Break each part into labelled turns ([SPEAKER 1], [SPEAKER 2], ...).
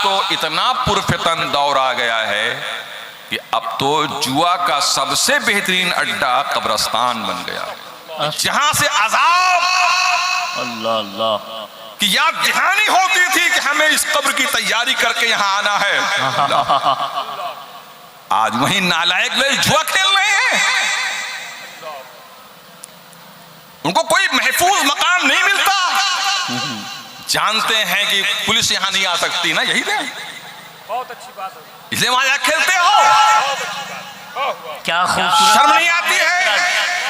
[SPEAKER 1] तो इतना पुरफितन दौर आ गया है कि अब तो जुआ का सबसे बेहतरीन अड्डा कब्रिस्तान बन गया है, जहां से अजाब
[SPEAKER 2] अल्लाह अल्लाह
[SPEAKER 1] कि याद दहानी होती थी कि हमें इस कब्र की तैयारी करके यहां आना है। आज वही नालायक लोग जुआ खेल रहे हैं, उनको कोई महफूज मकाम नहीं मिलता। जानते हैं कि पुलिस यहां नहीं आ सकती ना, यही है,
[SPEAKER 3] बहुत अच्छी बात है,
[SPEAKER 1] इसलिए वहां जा खेलते हो।
[SPEAKER 2] क्या खूबसूरत,
[SPEAKER 1] शर्म नहीं आती है?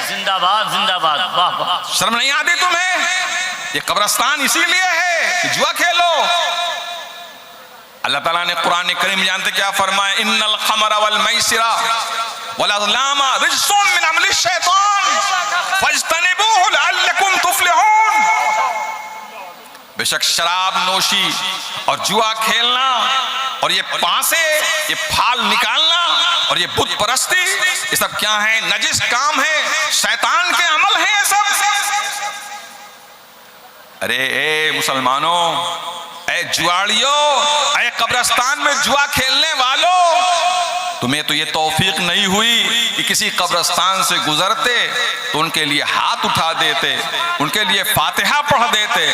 [SPEAKER 2] जिंदाबाद जिंदाबाद, वाह वाह।
[SPEAKER 1] शर्म नहीं आती तुम्हें? ये कब्रिस्तान इसीलिए है कि जुआ खेलो। अल्लाह ताला ने कुरान करीम जानते क्या फरमाया, इन्नल खमरा वल मैसिरा वल अज़लामा रिज्सुम मिन अमलि शैतान फज्तनिबूहु लअल्लकुम तुफ्लिहून। बेशक शराब नोशी और जुआ खेलना और ये पासे, ये फाल निकालना और ये बुत परस्ती, ये सब क्या है? नजिस काम है, शैतान के अमल है ये सब। अरे ए मुसलमानों, ए जुआड़ियों, ए कब्रिस्तान में जुआ खेलने वालों, तुम्हें तो ये तौफीक नहीं हुई कि किसी कब्रिस्तान से गुजरते तो उनके लिए हाथ उठा देते, उनके लिए फातिहा पढ़ देते,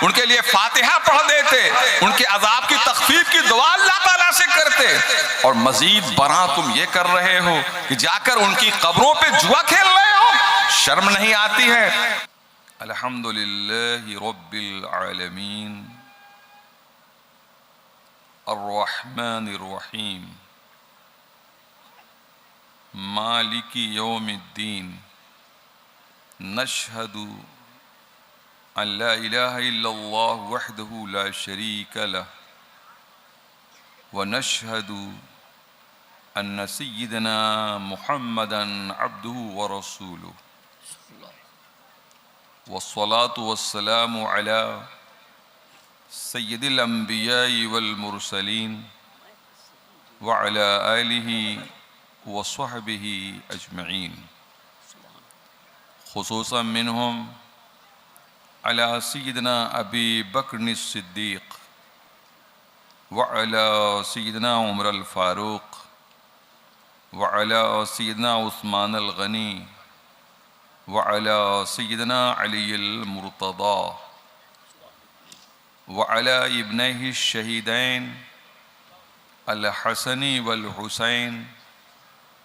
[SPEAKER 1] उनके लिए फातिहा पढ़ देते, उनके अजाब की तखफीफ की दुआ अल्लाह ताला से करते, और मजीद बरा तुम ये कर रहे हो कि जाकर उनकी कब्रों पे जुआ खेल रहे हो। शर्म नहीं आती है? अल्हम्दुलिल्लाहि रब्बिल आलमीन अर्रहमानिर रहीम मालिकी यौमिद्दीन नशहदु अल्ला इलाहा इल्लल्लाह वहदहु ला शरीका लह व नशहदु अन्न सय्यिदना मुहम्मदन अब्दुहु व रसूलुहु वस्सलातु वस्सलामु अला सय्यिदिल अंबिया'i वल मुरसलीन व अला आलिहि व सहबिही अजमईन, खुसूसन मिनहुम अला सय्यिदना अबी बकर सिद्दीक़ व अला सय्यिदना उमर अल फारूक व अला सय्यिदना उस्मान अल गनी व अला सय्यिदना अली अल मुर्तदा व अला इब्नैहि शहीदैन अल हसनी वल हुसैन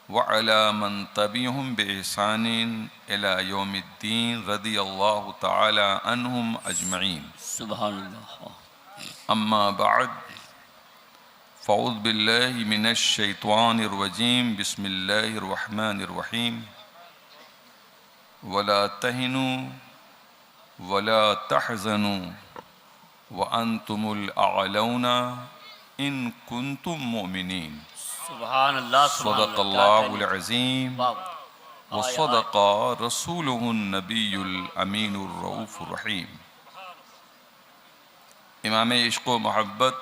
[SPEAKER 1] व अला मन तबिअहुम बिइहसानिन इला यौमिद्दीन रदियल्लाहु तआला अन्हुम अजमईन। सुभानअल्लाह। अम्मा बअद फ़अऊज़ु बिल्लाहि मिनश शैतानिर रजीम बिस्मिल्लाहिर रहमानिर रहीम वला तहिनु वला तहज़नु व अंतुमुल अअलौना इन कुंतुम मुमिनीन।
[SPEAKER 2] सुभानअल्लाह,
[SPEAKER 1] सदक़ल्लाहुल अज़ीम व सदक़ रसूलुहुन नबियुल अमीनुर रऊफ़ुर रहीम। इमाम इश्क़ व मोहब्बत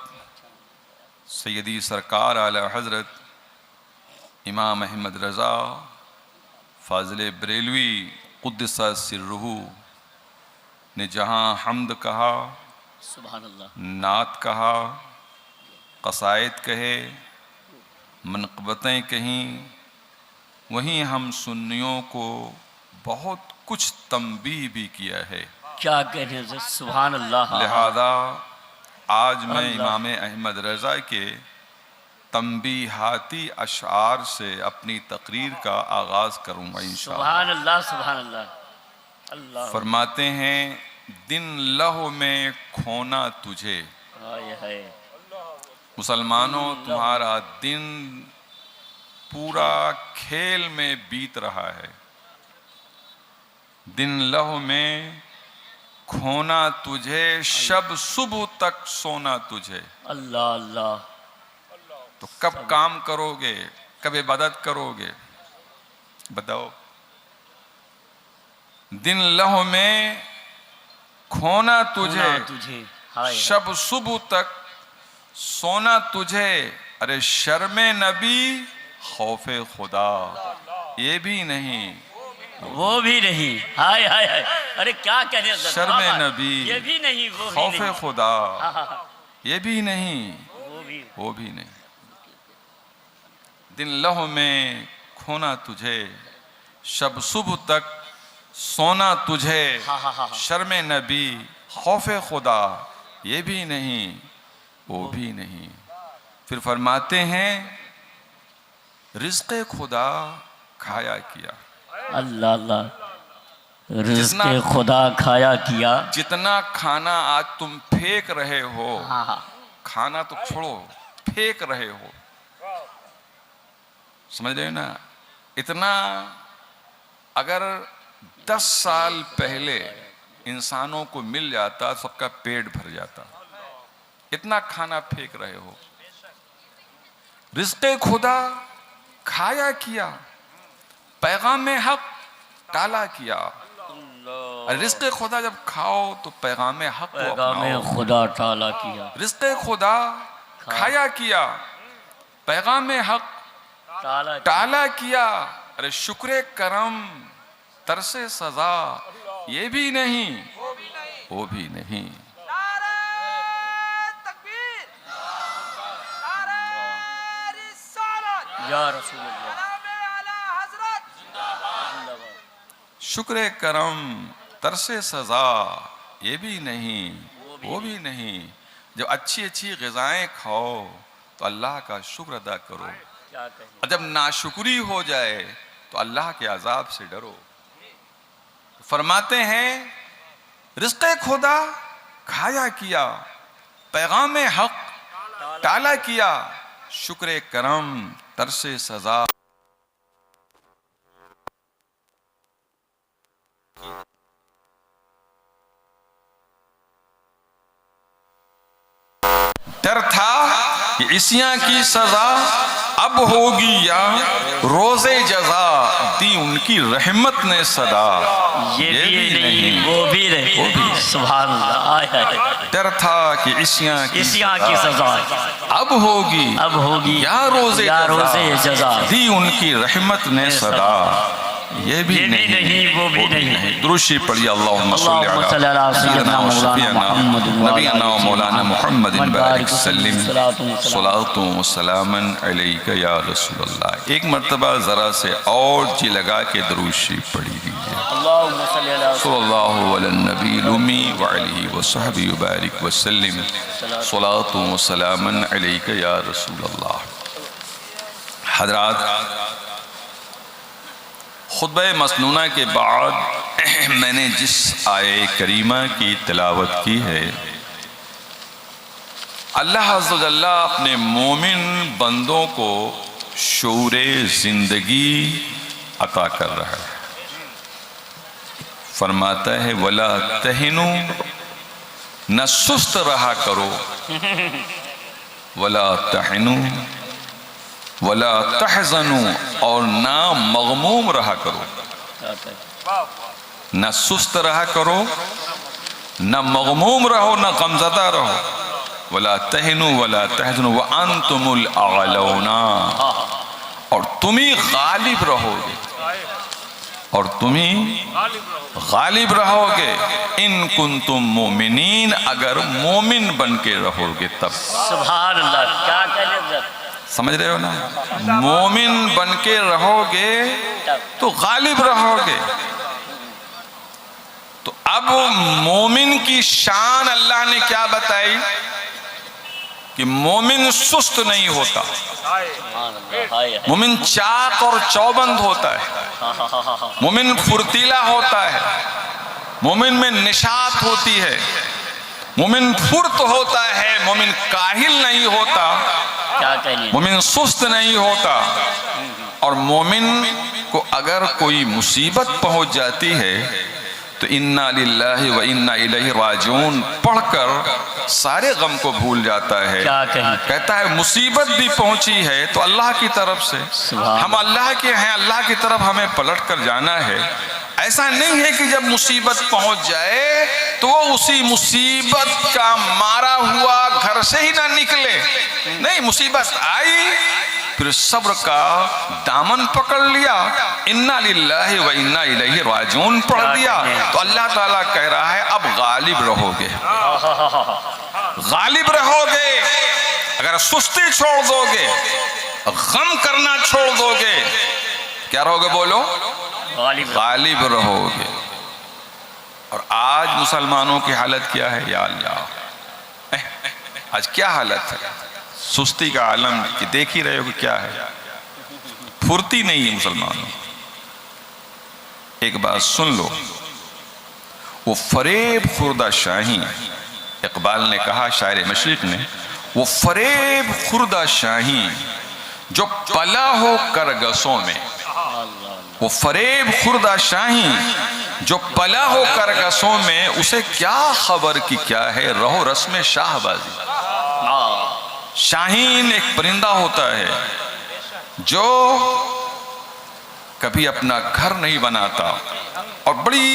[SPEAKER 1] सैयदी सरकार आला हज़रत इमाम अहमद रज़ा फ़ाज़िल बरेलवी क़ुद्दस सिर्रुहु ने जहाँ हम्द कहा,
[SPEAKER 2] सुभानअल्लाह,
[SPEAKER 1] नात कहा, क़साइद कहे, मनक़बतें कहीं, वहीं हम सुन्नियों को बहुत कुछ तंबीह भी किया है।
[SPEAKER 2] क्या कहने हैं, सुभानअल्लाह।
[SPEAKER 1] लिहाजा आज मैं इमाम अहमद रज़ा के तंबीहाती अशआर से अपनी तकरीर का आगाज़ करूँगा इंशाअल्लाह।
[SPEAKER 2] सुभानअल्लाह सुभानअल्लाह। अल्लाह
[SPEAKER 1] फरमाते हैं, दिन लहू में खोना तुझे।
[SPEAKER 2] है
[SPEAKER 1] मुसलमानों, तुम्हारा दिन पूरा खेल में बीत रहा है। दिन लहू में खोना तुझे, शब सुबह तक सोना तुझे।
[SPEAKER 2] अल्लाह अल्लाह।
[SPEAKER 1] तो कब काम करोगे, कब इबादत करोगे, बताओ। दिन लहू में खोना तुझे, शब सुबह तक सोना तुझे। अरे शर्मे नबी खौफे खुदा, ये भी नहीं,
[SPEAKER 2] वो भी नहीं। हाय हाय हाय। अरे क्या कहने,
[SPEAKER 1] शर्मे नबी,
[SPEAKER 2] ये भी नहीं, वो
[SPEAKER 1] खौफे खुदा, ये भी नहीं, वो भी नहीं। दिन लहू में खोना तुझे, शब सुबह तक सोना तुझे, शर्म नबी खौफे खुदा, ये भी नहीं, वो भी नहीं। फिर फरमाते हैं रिज़्क़े खुदा खाया किया।
[SPEAKER 2] अल्लाह अल्लाह, रिज़्क़े खुदा खाया किया।
[SPEAKER 1] जितना खाना आज तुम फेंक रहे हो, खाना तो छोड़ो, फेंक रहे हो, समझ रहे हो ना? इतना अगर 10 साल पहले इंसानों को मिल जाता सबका पेट भर जाता। इतना खाना फेंक रहे हो। रिज़्क़े खुदा खाया किया, पैगाम हक टाला किया। रिज़्क़े खुदा जब खाओ तो पैगाम हक को अपनाओ।
[SPEAKER 2] खुदा टाला किया,
[SPEAKER 1] रिज़्क़े खुदा खाया किया, पैगाम हक टाला किया। अरे शुक्र करम तरसे सजा, ये भी नहीं, वो भी नहीं।
[SPEAKER 2] या रसूल अल्लाह,
[SPEAKER 1] शुक्र करम तरसे सजा, ये भी नहीं, वो भी नहीं। जब अच्छी अच्छी ग़िज़ाएं खाओ तो अल्लाह का शुक्र अदा करो, और जब नाशुक्री हो जाए तो अल्लाह के अजाब से डरो। फरमाते हैं रिज़्क़े खुदा खाया किया, पैगाम हक टाला किया, शुक्र करम तरसे सजा। डर था कि इसियां की सजा अब होगी या रोज़े जजा, दी उनकी रहमत ने सदा,
[SPEAKER 2] ये भी नहीं, वो भी नहीं। सुभान अल्लाह, आय हाय।
[SPEAKER 1] डर था कि इसियां की
[SPEAKER 2] सजा
[SPEAKER 1] अब होगी या रोज़े
[SPEAKER 2] जजा,
[SPEAKER 1] दी उनकी रहमत ने सदा, ये भी नहीं, वो भी नहीं। दुरूशी पढ़िए अल्लाहुम्मा सल्ली अला सय्यिदना नबीना व मौलाना मुहम्मदिन बारिक सल्लिम सलातु व सलामन अलैका या रसूल अल्लाह। एक मर्तबा ज़रा से और जी लगा के दुरूशी पढ़ी दीजिए।
[SPEAKER 2] अल्लाहुम्मा सल्ली अला
[SPEAKER 1] सल्लल्लाहु अला नबील उम्मी व अलैहि व सहबी व बारिक व सल्लिम सलातु व सलामन अलैका या रसूल अल्लाह। हज़रात, खुतबा मसनूना के बाद मैंने जिस आये करीमा की तिलावत की है, अल्लाह अज़्ज़ा वजल्ला अपने मोमिन बंदों को शऊरे ज़िंदगी अता कर रहा है। फरमाता है वला तहिनु, न सुस्त रहा करो, वला तहिनु वला तहज़नु, और ना मग़मूम रहा करो। न सुस्त रहा करो, न मग़मूम रहो, न गमज़दा रहो। वला तहिनु वला तहज़नु व अंतुमुल अअलौना, और तुम ही गालिब रहोगे, और तुम ही गालिब रहोगे। इन कुंतुम मोमिनीन, अगर मोमिन बन के रहोगे तब।
[SPEAKER 2] सुभान अल्लाह, क्या कहने,
[SPEAKER 1] समझ रहे हो ना? मोमिन बन के रहोगे तो गालिब रहोगे। तो अब मोमिन की शान अल्लाह ने क्या बताई कि मोमिन सुस्त नहीं होता, मोमिन चाक और चौबंद होता है, मोमिन फुर्तीला होता है, मोमिन में निशात होती है, मोमिन फुर्त होता है, मोमिन काहिल नहीं होता, मोमिन सुस्त नहीं होता। और मोमिन को अगर कोई मुसीबत पहुंच जाती है तो इन्ना लिल्लाहि व इन्ना इलैहि राजिऊन पढ़कर सारे गम को भूल जाता है। कहता है मुसीबत भी पहुंची है तो अल्लाह की तरफ से, हम अल्लाह के हैं, अल्लाह की तरफ हमें पलट कर जाना है। ऐसा नहीं है कि जब मुसीबत पहुंच जाए तो वो उसी मुसीबत का मारा हुआ घर से ही ना निकले। नहीं, मुसीबत आई फिर सब्र का दामन पकड़ लिया, इन्ना लिल्लाहि व इन्ना इलैहि राजिऊन पढ़ दिया, तो अल्लाह ताला कह रहा है अब गालिब रहोगे, गालिब रहोगे। अगर सुस्ती छोड़ दोगे, गम करना छोड़ दोगे, क्या रहोगे? बोलो, गालिब रहोगे। और आज मुसलमानों की हालत क्या है? या अल्लाह, आज क्या हालत है? सुस्ती का आलम कि देख ही रहे हो कि क्या है, फुर्ती नहीं है मुसलमानों। एक बात सुन लो, वो फरेब खुर्दा शाही, इकबाल ने कहा, शायर मशरिक ने, वो फरेब खुर्दा शाही जो पला हो करगसों में, वो फरेब खुर्दा शाही जो पला हो करगसों में, उसे क्या खबर कि क्या है रहो रस्म शाहबाजी। शाहीन एक परिंदा होता है जो कभी अपना घर नहीं बनाता और बड़ी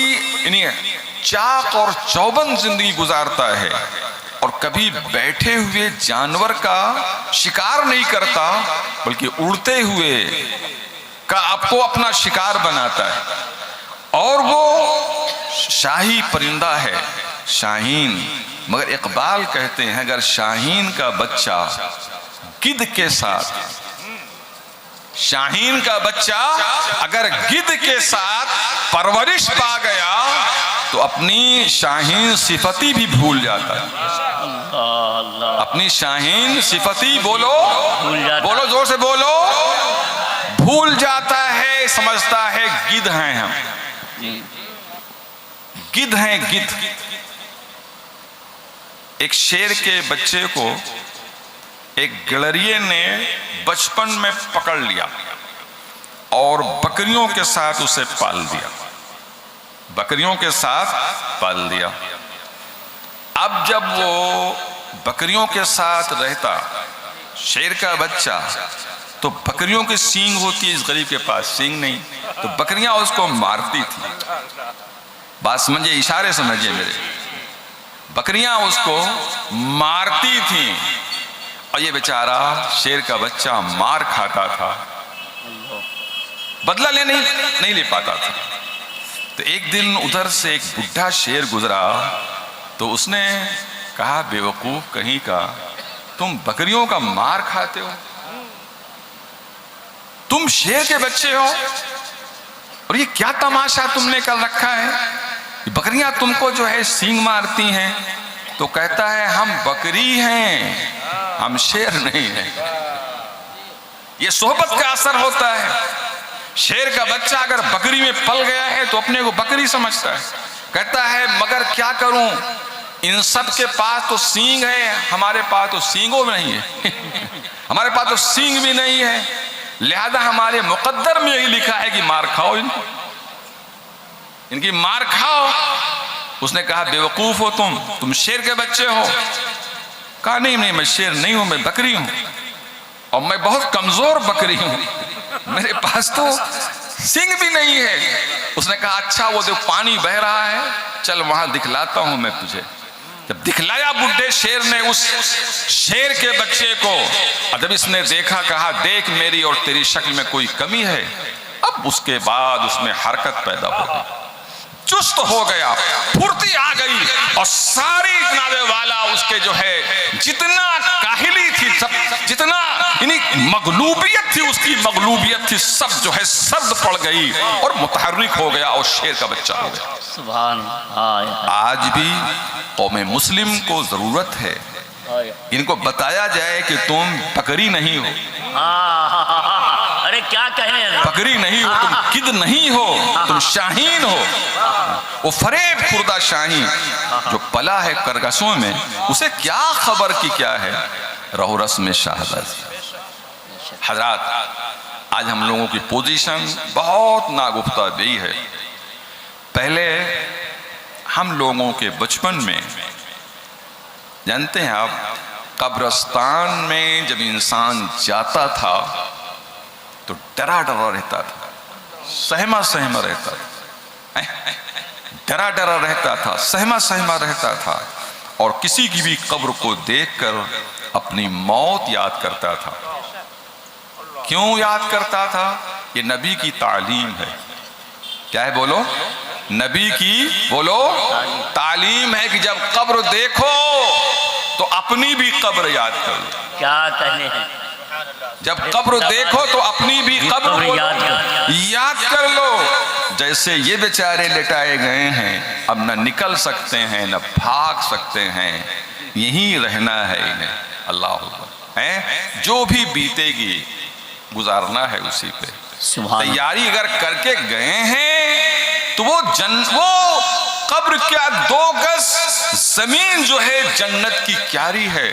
[SPEAKER 1] चाक और चौबंद जिंदगी गुजारता है, और कभी बैठे हुए जानवर का शिकार नहीं करता, बल्कि उड़ते हुए का आपको अपना शिकार बनाता है। और वो शाही परिंदा है, शाहीन। मगर इकबाल कहते हैं अगर शाहीन का बच्चा गिद्ध के साथ, शाहीन का बच्चा अगर गिद्ध के साथ परवरिश पा गया तो अपनी शाहीन सिफती भी भूल जाता है। अपनी शाहीन सिफती बोलो, बोलो जोर से बोलो, भूल जाता है, समझता है गिद्ध हैं हम, गिद्ध हैं गिद्ध। एक शेर के बच्चे को एक गड़रिये ने बचपन में पकड़ लिया और बकरियों के साथ उसे पाल दिया, बकरियों के साथ पाल दिया। अब जब वो बकरियों के साथ रहता, शेर का बच्चा, तो बकरियों की सींग होती है, इस गरीब के पास सींग नहीं, तो बकरियां उसको मारती थी। बात समझिए, इशारे समझिए मेरे, बकरियां उसको मारती थीं और ये बेचारा शेर का बच्चा मार खाता था, बदला नहीं ले पाता था। तो एक दिन उधर से एक बुढ़ा शेर गुजरा, तो उसने कहा बेवकूफ कहीं का, तुम बकरियों का मार खाते हो, तुम शेर के बच्चे हो, और ये क्या तमाशा तुमने कर रखा है, बकरियां तुमको जो है सींग मारती हैं। तो कहता है हम बकरी हैं, हम शेर नहीं हैं। ये सोहबत का असर होता है। शेर का बच्चा अगर बकरी में पल गया है तो अपने को बकरी समझता है, कहता है मगर क्या करूं, इन सब के पास तो सींग है, हमारे पास तो सींगों में नहीं है हमारे पास तो सींग भी नहीं है, लिहाजा हमारे मुकद्दर में यही लिखा है कि मार खाओ इनको, इनकी मार खाओ। उसने कहा बेवकूफ हो तुम शेर के बच्चे हो। कहा नहीं मैं शेर नहीं हूं, मैं बकरी हूं, और मैं बहुत कमजोर बकरी हूं, मेरे पास तो सींग भी नहीं है। उसने कहा अच्छा वो देख पानी बह रहा है, चल वहां दिखलाता हूं मैं तुझे। जब दिखलाया बुड्ढे शेर ने उस शेर के बच्चे को, और जब इसने देखा, कहा देख मेरी और तेरी शक्ल में कोई कमी है, अब उसके बाद उसमें हरकत पैदा हो गई, चुस्त हो गया, फुर्ती आ गई, और सारी जनाबे वाला उसके जो है जितना काहिली थी, सब जितना मगलूबियत थी, उसकी मगलूबियत थी, सब जो है सर्द पड़ गई और मुतहर्रिक हो गया और शेर का बच्चा हो गया।
[SPEAKER 2] सुभान।
[SPEAKER 1] आज भी कौम मुस्लिम को जरूरत है इनको बताया जाए कि तुम बकरी नहीं हो,
[SPEAKER 2] अरे क्या कहें,
[SPEAKER 1] बकरी नहीं हो, तुम गिद्ध नहीं हो, तुम शाहीन हो। वो फरेब खुर्दा शाहीन जो पला है करगसों में, उसे क्या खबर की क्या है रहो रस्म शाहबाजी। हजरात आज हम लोगों की पोजीशन बहुत नागुफ्ता भी है। पहले हम लोगों के बचपन में, जानते हैं आप, कब्रिस्तान में जब इंसान जाता था तो डरा डरा रहता था, सहमा सहमा रहता था, डरा डरा रहता था, सहमा सहमा रहता था, और किसी की भी कब्र को देखकर अपनी मौत याद करता था। क्यों याद करता था? ये नबी की तालीम है। क्या है बोलो? नबी की बोलो तालीम है कि जब कब्र देखो तो अपनी भी कब्र याद कर लो।
[SPEAKER 2] क्या कहने हैं?
[SPEAKER 1] जब कब्र देखो तो अपनी भी कब्र याद कर लो। जैसे ये बेचारे लेटाए गए हैं, अब न निकल सकते हैं न भाग सकते हैं, यहीं रहना है इन्हें। अल्लाह है, जो भी बीतेगी गुजारना है उसी पे। तैयारी अगर करके गए हैं तो वो कब्र क्या 2 गज जमीन जो है जन्नत की क्यारी है।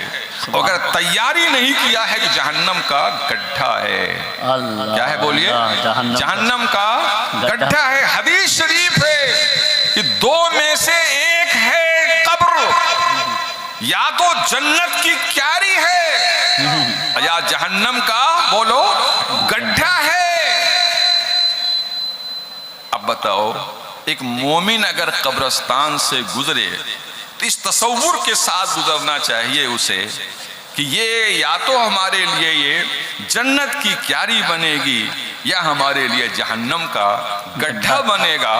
[SPEAKER 1] अगर तैयारी नहीं किया है तो जहन्नम का गड्ढा है। क्या है बोलिए? जहन्नम का गड्ढा है। हदीस शरीफ है कि 2 में से एक है कब्र, या तो जन्नत की क्यारी है या जहन्नम का बोलो गड्ढा है। अब बताओ, एक मोमिन अगर कब्रिस्तान से गुजरे तो इस तसव्वुर के साथ गुजरना चाहिए उसे कि ये या तो हमारे लिए ये जन्नत की क्यारी बनेगी या हमारे लिए जहन्नम का गड्ढा बनेगा।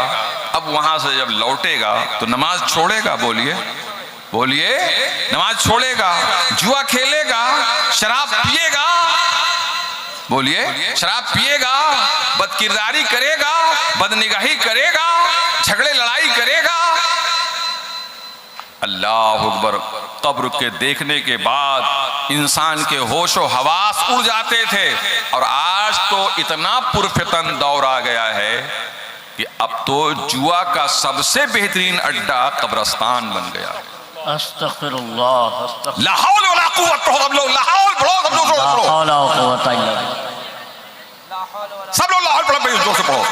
[SPEAKER 1] अब वहां से जब लौटेगा तो नमाज छोड़ेगा? बोलिए बोलिए, नमाज छोड़ेगा? जुआ खेलेगा? शराब पिएगा? बोलिए, शराब पिएगा? बदकिरदारी करेगा? बदनिगाही करेगा? झगड़े लड़ाई करेगा? अल्लाह अकबर। कब्र के देखने के बाद इंसान के होशो हवास उड़ जाते थे, और आज तो इतना पुरफितन दौर आ गया है कि अब तो जुआ का सबसे बेहतरीन अड्डा कब्रिस्तान बन गया।
[SPEAKER 2] अस्तगफिरुल्लाह,
[SPEAKER 1] ला हौल वला कुव्वत, सब लोग ला हौल पढ़ो, सब लोग जोर से पढ़ो, सब लोग ला हौल पढ़ो, जोर से पढ़ो।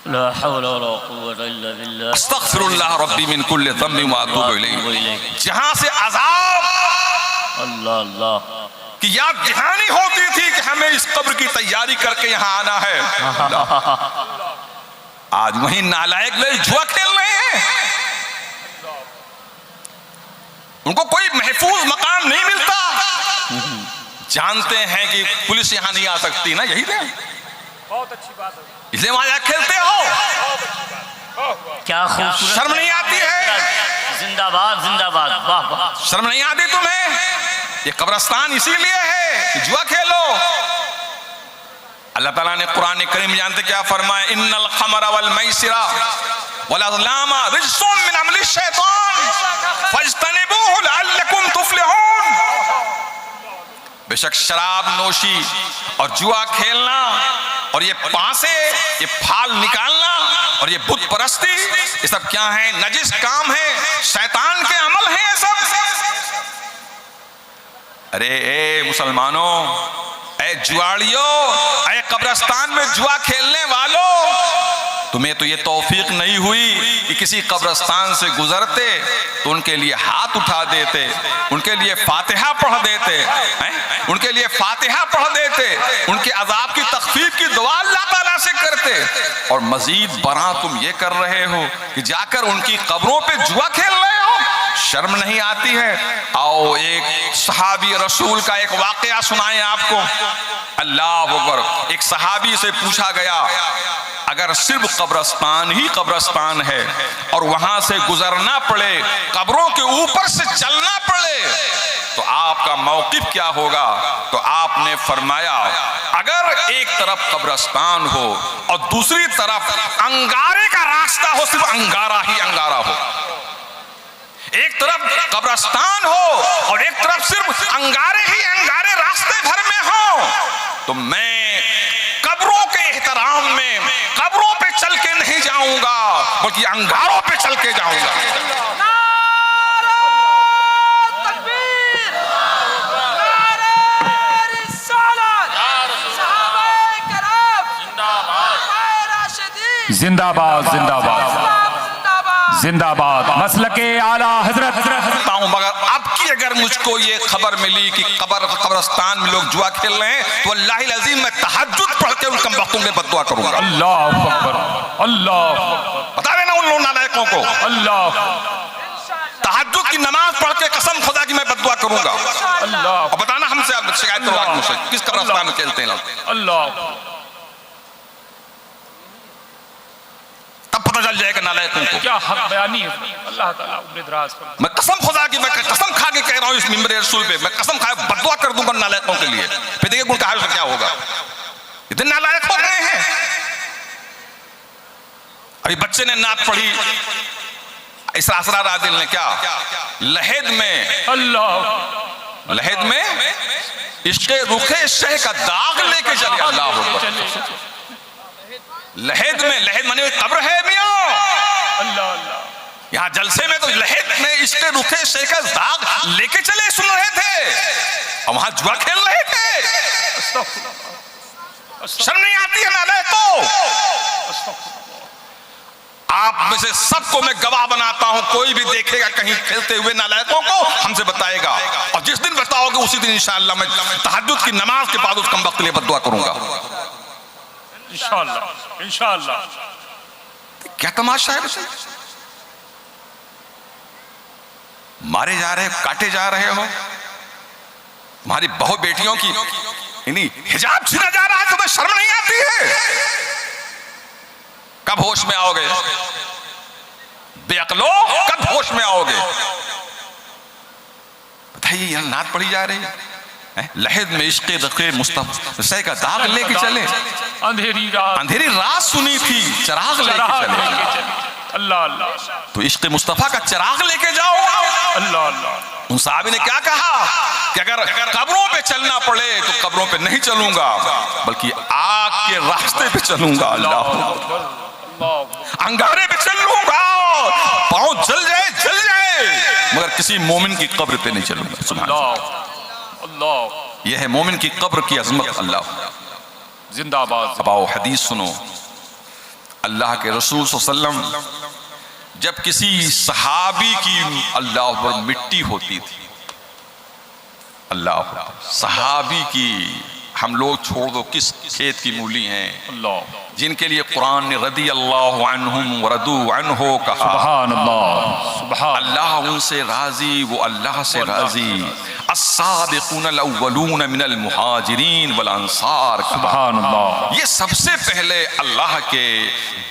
[SPEAKER 2] ला हौल वला कुव्वत इल्ला बिल्लाह,
[SPEAKER 1] अस्तगफिरुल्लाह रब्बी मिन कुल्लि ज़म्बिन व अतूबु इलैह। जहां से अज़ाब
[SPEAKER 2] अल्लाह अल्लाह
[SPEAKER 1] कि याद दहानी होती थी कि हमें इस कब्र की तैयारी करके यहाँ आना है, आज वही नालायक लोग जुआ खेल रहे हैं। उनको कोई महफूज मकाम नहीं मिलता। जानते हैं कि पुलिस यहां नहीं आ सकती ना, यही है।
[SPEAKER 3] बहुत अच्छी बात है।
[SPEAKER 1] इसलिए वहां जाकर खेलते हो।
[SPEAKER 2] क्या खूबसूरत,
[SPEAKER 1] शर्म नहीं आती है?
[SPEAKER 2] जिंदाबाद जिंदाबाद, वाह वाह।
[SPEAKER 1] शर्म नहीं आती तुम्हें? ये कब्रिस्तान इसीलिए है कि जुआ खेलो। अल्लाह ताला ने कुरान करीम जानते क्या फरमाया? इन्नल खमरा वल मैसिरा वल अज़लामा रिज्सुम मिन अमलि शैतान फज्तनिबूहु लअल्लकुम तुफ्लिहून। बेशक शराब नोशी और जुआ खेलना और ये पासे, ये फाल निकालना और ये बुत परस्ती, ये सब क्या है? नजिस काम है, शैतान के अमल है ये सब। अरे ए मुसलमानों, ए जुआड़ियों, ए कब्रिस्तान में जुआ खेलने वालों, तुम्हें तो ये तौफीक नहीं हुई कि किसी कब्रिस्तान से गुजरते तो उनके लिए हाथ उठा देते, उनके लिए फातिहा पढ़ देते, उनके लिए फातिहा पढ़ देते, उनके अजाब की तखफीफ की दुआ अल्लाह ताला से करते, और मजीद बरा तुम ये कर रहे हो कि जाकर उनकी कब्रों पे जुआ खेल रहे हो। शर्म नहीं आती है? आओ एक सहाबी रसूल का एक वाकया सुनाएं आपको। अल्लाह अकबर। एक सहाबी से पूछा गया, अगर सिर्फ कब्रिस्तान ही कब्रिस्तान है और वहां से गुजरना पड़े, कब्रों के ऊपर से चलना पड़े, तो आपका मौक़िफ़ क्या होगा? तो आपने फरमाया, अगर एक तरफ कब्रिस्तान हो और दूसरी तरफ अंगारे का रास्ता हो, सिर्फ अंगारा ही अंगारा हो, एक तरफ कब्रिस्तान हो और एक तरफ सिर्फ अंगारे ही अंगारे रास्ते भर में हो, तो मैं कब्रों के एहतराम में कब्रों पे चल के नहीं जाऊंगा, बल्कि अंगारों पे चल के जाऊंगा।
[SPEAKER 4] जिंदाबाद जिंदाबाद जिंदाबाद मसलके आला हजरत।
[SPEAKER 1] मगर अब की अगर मुझको ये खबर मिली कि कब्रिस्तान में लोग जुआ खेल रहे हैं, तो अल्लाह अज़ीम मैं तहज्जुद पढ़ के उन कम वक्तों में बद्दुआ करूंगा।
[SPEAKER 4] अल्लाह अकबर, अल्लाह
[SPEAKER 1] बता देना उन लोग नालायकों को,
[SPEAKER 4] अल्लाह
[SPEAKER 1] तहज्जुद की नमाज पढ़ के कसम खुदा की मैं बद्दुआ करूंगा।
[SPEAKER 4] अल्लाह
[SPEAKER 1] और बताना हमसे अब शिकायत करो आज मुझसे, किस कब्रिस्तान में खेलते हैं लोग?
[SPEAKER 4] अल्लाह
[SPEAKER 1] तब पता चल जाएगा नालायकों को।
[SPEAKER 4] क्या हक बयानी है। अल्लाह ताला उम्र दराज फरमाए।
[SPEAKER 1] मैं कसम खुदा की, मैं कसम खा के कह रहा हूं इस मिंबर रसूल पे, मैं कसम खा बददुआ कर दूंगा नालायकों के लिए। फिर देखिए उनका हाल क्या होगा। इतने नालायक हो गए हैं। अभी बच्चे ने नात पढ़ी, इस असरार आदिल ने क्या लहेद में,
[SPEAKER 4] अल्लाह
[SPEAKER 1] लहेद में इसके रुखे शह का दाग लेके चले। अल्लाह लहेद में, लहेद माने कब्र है मियां।
[SPEAKER 4] अल्लाह अल्लाह
[SPEAKER 1] यहां जलसे में तो लहेद में इसके रुखे शह का दाग लेके चले, सुन रहे थे और वहां जुआ खेल रहे थे। शर्म नहीं आती है नालायकों? आप में से सबको मैं गवाह बनाता हूं, कोई भी देखेगा कहीं खेलते हुए नालायकों को हमसे बताएगा, और जिस दिन बताओगे उसी दिन इंशाअल्लाह मैं तहज्जुद की नमाज के बाद उस कमबख्त के लिए बद्दुआ करूंगा।
[SPEAKER 4] इंशाअल्लाह इंशाअल्लाह।
[SPEAKER 1] क्या तमाशा है? मारे जा रहे हो, काटे जा रहे हो, तुम्हारी बहु बेटियों की हिजाब छीना जा रहा है, तुम्हें शर्म नहीं आती है? कब होश में आओगे बेअक्लो? कब होश में आओगे? बताइए, यहां नात पढ़ी जा रही है, लहद में इश्क़े रखे मुस्तफ़ा का दाग लेके चले। अंधेरी रात सुनी थी, चिराग लेके चले।
[SPEAKER 4] अल्लाह अल्लाह।
[SPEAKER 1] तो इश्क़ मुस्तफ़ा का चिराग लेके जाओ।
[SPEAKER 4] अल्लाह अल्लाह।
[SPEAKER 1] उन साहबी ने क्या कहा कि अगर कब्रों पे चलना पड़े तो कब्रों पे नहीं चलूंगा, बल्कि आग के रास्ते पे चलूंगा। अल्लाह, अंगारे पे चल लूंगा, पांव जल जाए, मगर किसी मोमिन की कब्र पे नहीं चलूंगा। सुभान अल्लाह, यह है मोमिन की कब्र की अजमत। अल्लाह
[SPEAKER 4] जिंदाबाद।
[SPEAKER 1] अब आओ हदीस सुनो। अल्लाह के रसूल सल्लल्लाहु अलैहि वसल्लम जब किसी सहाबी की अल्लाह पर मिट्टी होती थी, अल्लाह सहाबी की, हम लोग छोड़ दो किस खेत की मूली हैं,
[SPEAKER 4] अल्लाह
[SPEAKER 1] जिनके लिए कुरान ने रदी अल्लाह अन्हुम व रदू अन्हो कहा।
[SPEAKER 4] सुभान अल्लाह सुभान
[SPEAKER 1] अल्लाह उनसे राजी, वो अल्लाह से राजी। अस्साबिकून अल-अव्वलून मिनल मुहाजिरीन वल अंसार।
[SPEAKER 4] सुभान अल्लाह।
[SPEAKER 1] ये सबसे पहले अल्लाह के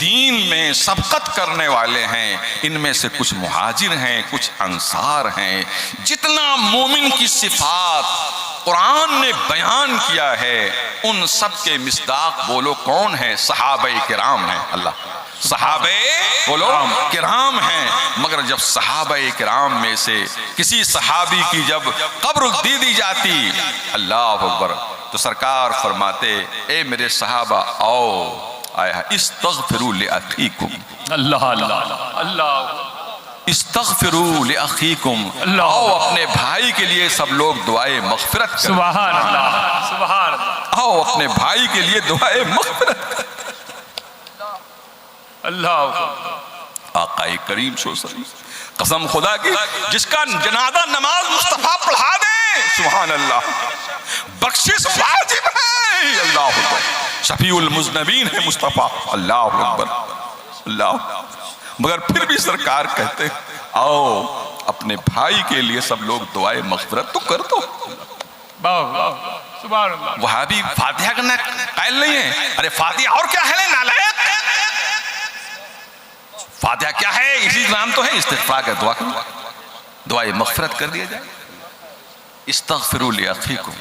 [SPEAKER 1] दीन में सबकत करने वाले हैं। इनमें से कुछ मुहाजिर हैं, कुछ अंसार हैं। जितना मोमिन की सिफात कुरान ने बयान किया है, उन सब के मिस्दाक बोलो कौन है? सहाबे किराम हैं। अल्लाह, सहाबे बोलो किराम हैं। मगर जब सहाबे किराम में से किसी सहाबी की जब कब्र दे दी जाती, अल्लाह अकबर, तो सरकार फरमाते, ए मेरे सहाबा आओ, आया इस्तगफिरू लिअखीकुम।
[SPEAKER 4] अल्लाह अल्लाह अल्लाह।
[SPEAKER 1] इस्तगफिरू लिअखीकुम, आओ अपने भाई के लिए सब लोग दुआए मग़फ़िरत करें।
[SPEAKER 4] सुभान अल्लाह सुभान अल्लाह।
[SPEAKER 1] आओ अपने भाई के लिए दुआए मग़फ़िरत करें।
[SPEAKER 4] अल्लाह।
[SPEAKER 1] आक़ाए करीम कसम खुदा की, जिसका जनाजा नमाज मुस्तफा पढ़ा दे, सुभान अल्लाह, बख्शिश वाजिब है। अल्लाह अकबर, शफीउल मुज़नबीन है मुस्तफा। अल्लाह अकबर, अल्लाह। मगर फिर भी सरकार कहते, आओ अपने भाई के लिए सब लोग दुआए मग़फ़िरत तो कर दो।
[SPEAKER 4] सुभान अल्लाह।
[SPEAKER 1] वहां भी फातिहा करना कायल नहीं है। अरे फातिहा और क्या है नालायक? फातिहा क्या है? इसी नाम तो है इस्तिग़फ़ार का, दुआ करो, दुआए मग़फ़िरत कर दिया जाए। इस्तग़फ़िरू लिअखीकुम,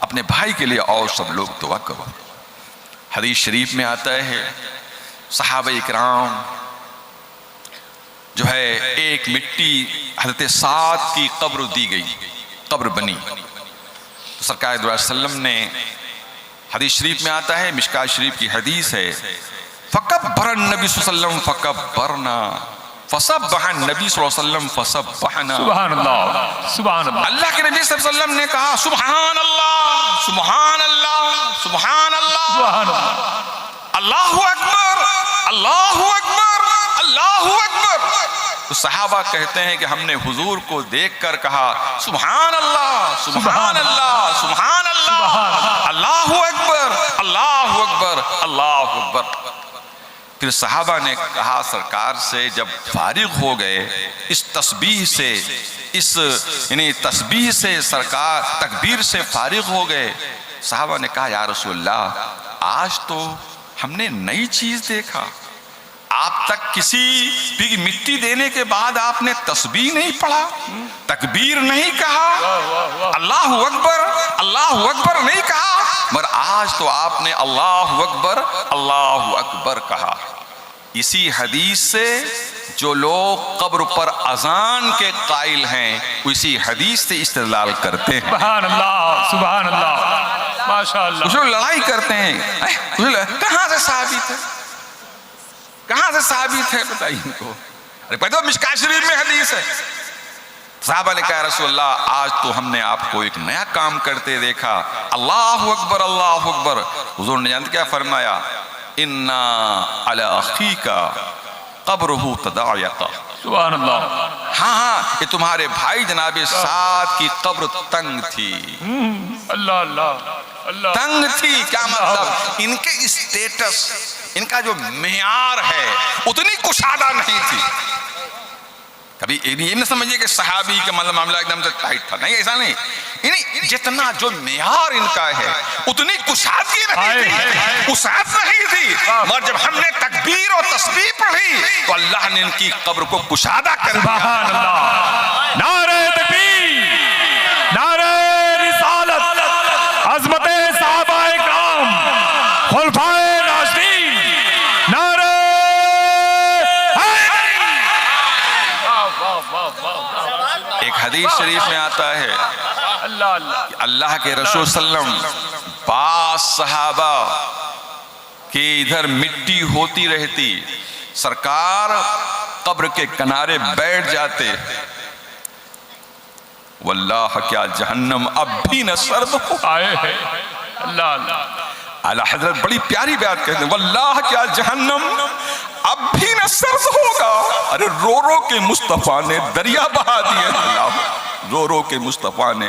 [SPEAKER 1] अपने भाई के लिए और सब लोग दुआ करो। हदीस शरीफ में आता है, सहाबा इकराम जो है, एक मिट्टी हज़रत साद की कब्र दी गई, कब्र बनी, तो सरकार दो वसल्लम ने, हदीस शरीफ में आता है, मिशकात शरीफ की हदीस है, फ़कब्बरन नबी सल्लल्लाहु अलैहि वसल्लम फ़कब्बरना फ़सब्बहन नबी सल्लल्लाहु अलैहि वसल्लम फ़सब्बहना।
[SPEAKER 4] सुभान अल्लाह सुभान अल्लाह।
[SPEAKER 1] अल्लाह के नबी सल्लल्लाहु अलैहि वसल्लम ने कहा, सुभान अल्लाह सुभान अल्लाह सुभान अल्लाह
[SPEAKER 4] सुभान अल्लाह।
[SPEAKER 1] अल्लाहु अकबर अल्लाहु अकबर अल्लाहु अकबर। तो सहाबा कहते हैं कि हमने हुजूर को देखकर कहा, सुभान अल्लाह सुभान अल्लाह सुभान अल्लाह, अल्लाहु अकबर अल्लाहु अकबर अल्लाहु अकबर। फिर सहाबा ने कहा सरकार से, जब फारिग हो गए इस तस्बीह से, इस यानी तस्बीह से सरकार तकबीर से फारिग हो गए, सहाबा ने कहा या रसूलल्लाह, आज तो हमने नई चीज देखा, आप तक किसी भी मिट्टी देने के बाद आपने तस्बीह नहीं पढ़ा, तकबीर नहीं कहा, अल्लाहु अकबर नहीं कहा, मगर आज तो आपने अल्लाहु अकबर कहा। इसी हदीस से जो लोग कब्र पर अजान के कायल हैं, उसी हदीस से इस्तेदलाल करते हैं।
[SPEAKER 4] सुभान अल्लाह, सुभान अल्लाह, माशाअल्लाह।
[SPEAKER 1] कुछ लोग लड़ाई करते हैं, कहां से साबित है, कहां से साबित है बताइए इनको। अरे पता मिशकात शरीफ में हदीस है। साहबा ने कहा रसूलल्लाह, आज तो हमने आपको एक नया काम करते देखा, अल्लाहु अकबर अल्लाहु अकबर। हुजूर ने जानते क्या फरमाया, इन्ना अला अखीका कब्रुहु तदायका।
[SPEAKER 4] सुभान अल्लाह।
[SPEAKER 1] हाँ, ये तुम्हारे भाई जनाबे साद की कब्र तंग थी।
[SPEAKER 4] अल्लाह अल्लाह अल्लाह।
[SPEAKER 1] तंग थी क्या मतलब, इनके स्टेटस, इनका जो मेयार है उतनी कुशादा नहीं थी। कभी ये न समझिए कि सहाबी का मतलब मामला एकदम से टाइट था, नहीं, ऐसा नहीं। जितना जो मेयार इनका है उतनी कुशादगी नहीं थी, कुशाद नहीं थी, मगर जब हमने तकबीर और तस्बीह पढ़ी तो अल्लाह ने इनकी कब्र को कुशादा कर दिया।
[SPEAKER 4] सुभान अल्लाह। नारे तकबीर, नारे रिसालत, अज़मते सहाबाए किराम, खुलफाए राशिदीन, नारे।
[SPEAKER 1] एक हदीस शरीफ में आता है, अल्लाह के रसूल सल्लम पास सहाबा के इधर मिट्टी होती रहती, सरकार कब्र के किनारे बैठ जाते, वल्लाह क्या जहन्नम अब भी न सर्द हो।
[SPEAKER 4] आए है अल्लाह अल्लाह।
[SPEAKER 1] आला हजरत बड़ी प्यारी बात कहते हैं, वल्लाह क्या जहन्नम अब भी न सर्द होगा। अरे रो रो के मुस्तफा ने दरिया बहा दिए, रो रो के मुस्तफा ने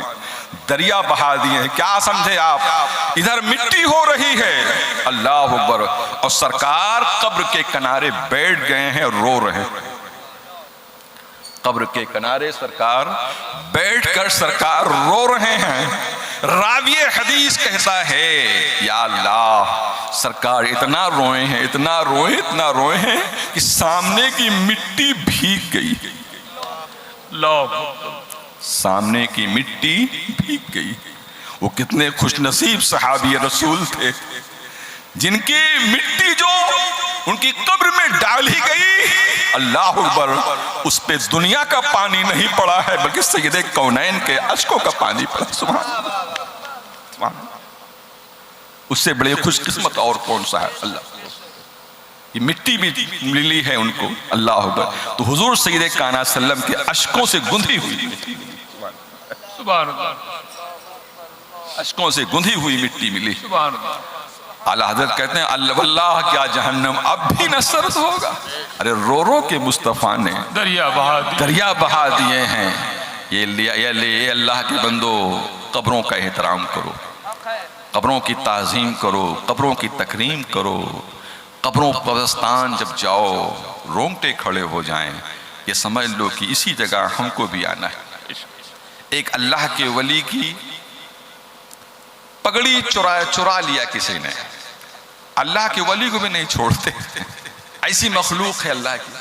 [SPEAKER 1] दरिया बहा दिए। क्या समझे आप, इधर मिट्टी हो रही है, अल्लाह अकबर, और सरकार कब्र के किनारे बैठ गए हैं और रो रहे हैं। कब्र के किनारे सरकार बैठकर सरकार रो रहे हैं। राविये हदीस कहता है, या अल्लाह, सरकार इतना रोए हैं, इतना रोए हैं कि सामने की मिट्टी भीग गई, सामने की मिट्टी भीग गई। वो कितने खुशनसीब सहाबी रसूल थे जिनकी मिट्टी जो उनकी कब्र में डाली गई, अल्लाह अकबर, उस पे दुनिया का पानी नहीं पड़ा है बल्कि सैयदे कौनैन के अश्कों का पानी पड़ा। सुभान, उससे बड़े खुशकिस्मत और कौन सा है। अल्लाह, ये मिट्टी भी मिली है उनको, अल्लाह अकबर। तो हुजूर सैयदे कायनात सल्लम के अश्कों से गुंधी हुई मिट्टी,
[SPEAKER 4] सुभान अल्लाह,
[SPEAKER 1] अश्कों से गुंधी हुई मिट्टी मिली।
[SPEAKER 4] सुभान अल्लाह।
[SPEAKER 1] आला हज़रत कहते हैं, अल्लाह क्या जहन्नम अब भी न सर्द होगा। अरे रो रो के मुस्तफ़ा ने
[SPEAKER 4] दरिया बहा
[SPEAKER 1] दिए हैं। ये अल्लाह के बंदो, कब्रों का एहतराम करो, कब्रों की ताज़ीम करो, कब्रों की तकरीम करो। कब्रों कब्रिस्तान जब जाओ रोंगटे खड़े हो जाएं, ये समझ लो कि इसी जगह हमको भी आना है। एक अल्लाह के वली की पगड़ी चुरा लिया किसी ने, अल्लाह के वली को भी नहीं छोड़ते। ऐसी मखलूक है अल्लाह की,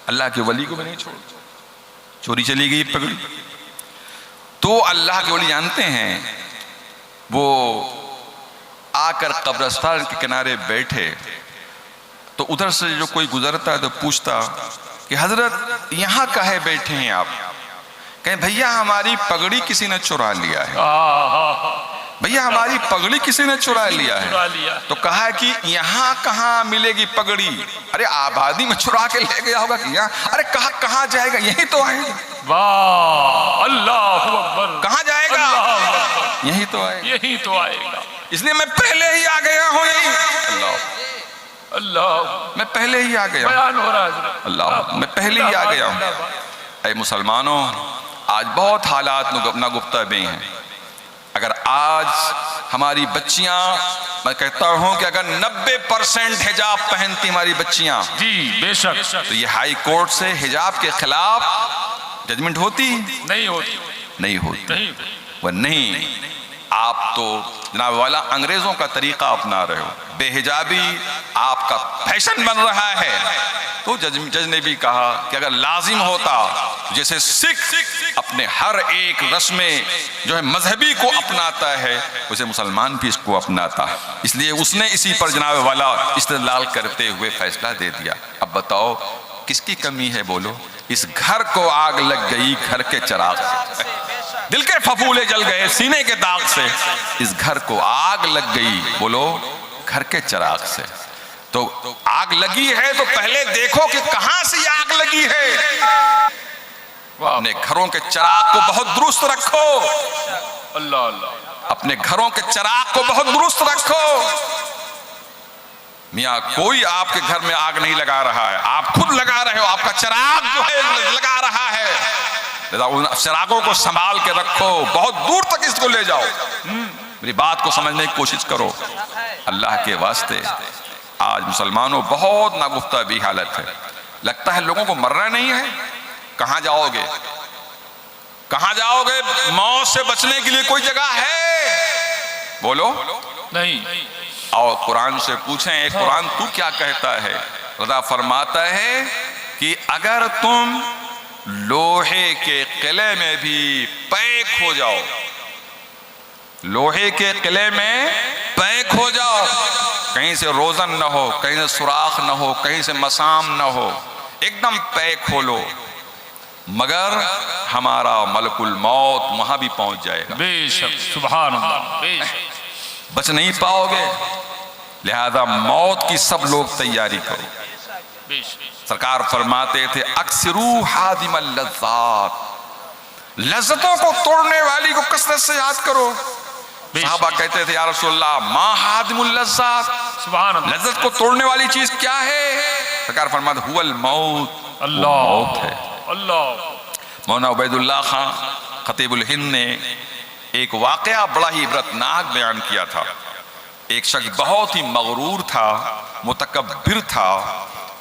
[SPEAKER 1] अल्लाह के वली को भी नहीं छोड़ते। चोरी चली गई पगड़ी, तो अल्लाह के वली जानते हैं, वो आकर कब्रिस्तान के किनारे बैठे तो उधर से जो कोई गुजरता है तो पूछता कि हजरत यहाँ काहे बैठे हैं आप? कहें भैया हमारी पगड़ी किसी ने चुरा लिया है, भैया हमारी पगड़ी किसी ने चुरा लिया है। तो कहा कि यहाँ कहाँ मिलेगी पगड़ी? अरे आबादी में चुरा के ले गया होगा कि यहाँ। अरे कहाँ जाएगा, यही तो आएगा।
[SPEAKER 4] वाह, अल्लाह अकबर।
[SPEAKER 1] कहाँ जाएगा? यही तो आएगा,
[SPEAKER 4] यही तो आएगा।
[SPEAKER 1] इसलिए मैं पहले ही आ गया हूँ। यही अल्लाह,
[SPEAKER 4] अल्लाह,
[SPEAKER 1] मैं पहले ही आ गया,
[SPEAKER 4] बयान हो रहा है
[SPEAKER 1] अल्लाह, मैं पहले ही आ गया हूँ। ऐ मुसलमानों, आज बहुत हालात नागुफ्ता में हैं। अगर आज हमारी बच्चियां मैं कहता हूं कि अगर 90% हिजाब पहनती हमारी बच्चियां
[SPEAKER 4] जी बेशक
[SPEAKER 1] तो ये हाई कोर्ट से हिजाब के खिलाफ जजमेंट होती
[SPEAKER 4] नहीं होती,
[SPEAKER 1] नहीं होती।
[SPEAKER 4] नहीं
[SPEAKER 1] वह नहीं, आप तो जनाब वाला अंग्रेजों का तरीका अपना रहे हो, बेहिजाबी आपका फैशन बन रहा है। तो जज ने भी कहा कि अगर लाजिम होता, जैसे सिख अपने हर एक रस्म जो है मजहबी को अपनाता है, उसे मुसलमान भी इसको अपनाता है। इसलिए उसने इसी पर जनाब वाला इस्तेदलाल करते हुए फैसला दे दिया। अब बताओ किसकी कमी है बोलो? इस घर को आग लग गई घर के चिराग से, दिल के फफूले जल गए सीने के दाग से। इस घर को आग लग गई बोलो घर के चिराग से। तो आग लगी है तो पहले देखो कि कहां से आग लगी है। अपने घरों के चिराग को बहुत दुरुस्त रखो,
[SPEAKER 4] अल्लाह अल्लाह,
[SPEAKER 1] अपने घरों के चिराग को बहुत दुरुस्त रखो। मियाँ कोई आपके घर में आग नहीं लगा रहा है, आप खुद लगा रहे हो। आपका चिराग जो है लगा रहा है। उन चिरागों को संभाल के रखो, बहुत दूर तक इसको ले जाओ। मेरी बात को समझने की कोशिश करो अल्लाह के वास्ते। आज मुसलमानों बहुत नागुफ्ता भी हालत है। लगता है लोगों को मरना नहीं है। कहां जाओगे, कहां जाओगे? मौत से बचने के लिए कोई जगह है बोलो?
[SPEAKER 4] नहीं।
[SPEAKER 1] और कुरान से पूछें, एक कुरान तू क्या कहता है? खुदा फरमाता है कि अगर तुम लोहे के किले में भी पैक हो जाओ, लोहे के किले में पैक हो जाओ, कहीं से रोजन न हो, कहीं से सुराख न हो, कहीं से मसाम न हो, एकदम पैक हो लो, मगर हमारा मलकुल मौत वहां भी पहुंच जाएगा।
[SPEAKER 4] बेशक सुभान अल्लाह, बेशक
[SPEAKER 1] बच नहीं पाओगे। लिहाजा मौत की सब लोग तैयारी करो।
[SPEAKER 4] बेशक
[SPEAKER 1] सरकार फरमाते थे अक्सरू हादिमल लज़्ज़ात, लज्जतों को तोड़ने वाली को कसरत से याद करो। सहाबा कहते थे या रसूलल्लाह मा हादिमुल लज़्ज़ात,
[SPEAKER 4] सुभान अल्लाह,
[SPEAKER 1] लज्जत को तोड़ने वाली चीज क्या है? सरकार फरमाते हुवल मौत,
[SPEAKER 4] अल्लाह
[SPEAKER 1] मौत है।
[SPEAKER 4] अल्लाह।
[SPEAKER 1] मौलाना उबैदुल्लाह खां खतीबुल हिंद ने एक वाकया बड़ा ही इबरतनाक बयान किया था। एक शख्स बहुत ही मगरूर था, मुतकब्बिर था,